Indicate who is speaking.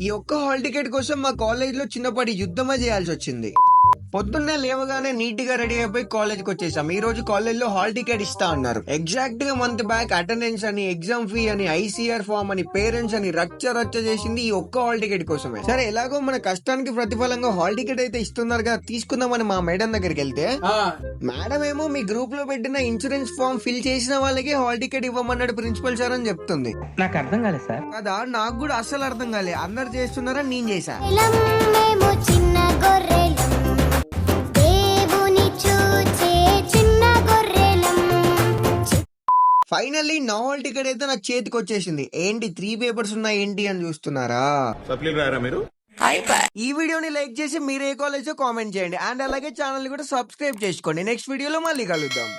Speaker 1: ఈ ఒక్క hall ticket కోసం మా కాలేజ్ లో చిన్నపాటి యుద్ధమే చేయాల్సి వచ్చింది. పొద్దున్నే లేవగానే నీట్ గా రెడీ అయిపోయి కాలేజ్ కి వచ్చేసాం. ఈ రోజు కాలేజ్ లో హాల్ టికెట్ ఇస్తా అన్నారు. ఎగ్జాక్ట్ గా మంత్ బ్యాక్ అటెండెన్స్ అని, ఎగ్జామ్ ఫీ అని, ఐసీఆర్ ఫామ్ అని, పేరెంట్స్ అని రచ్చ చేసింది ఈ ఒక్క హాల్ టికెట్ కోసమే. సరే ఎలాగో మన కష్టానికి ప్రతిఫలంగా హాల్ టికెట్ అయితే ఇస్తున్నారు కదా, తీసుకుందామని మా మేడం దగ్గరికి వెళ్తే మేడం ఏమో మీ గ్రూప్ లో పెట్టిన ఇన్సూరెన్స్ ఫామ్ ఫిల్ చేసిన వాళ్ళకి హాల్ టికెట్ ఇవ్వమన్నాడు ప్రిన్సిపల్ సార్ అని చెప్తుంది.
Speaker 2: నాకు అర్థం కాలేదు సార్.
Speaker 1: కదా నాకు కూడా అస్సలు అర్థం కాలే. అందరు చేస్తున్నారని నేను చేశా. ఫైనల్లీ నా హాల్ టికెట్ అయితే నా చేతికి వచ్చేసింది. ఏంటి 3 పేపర్స్ ఉన్నాయి ఏంటి అని చూస్తున్నారా?
Speaker 3: మీరు
Speaker 1: ఈ వీడియోని లైక్ చేసి మీరు ఏ కాలేజో కామెంట్ చేయండి. అండ్ అలాగే ఛానల్ కూడా సబ్స్క్రైబ్ చేసుకోండి. నెక్స్ట్ వీడియోలో మళ్ళీ కలుద్దాం.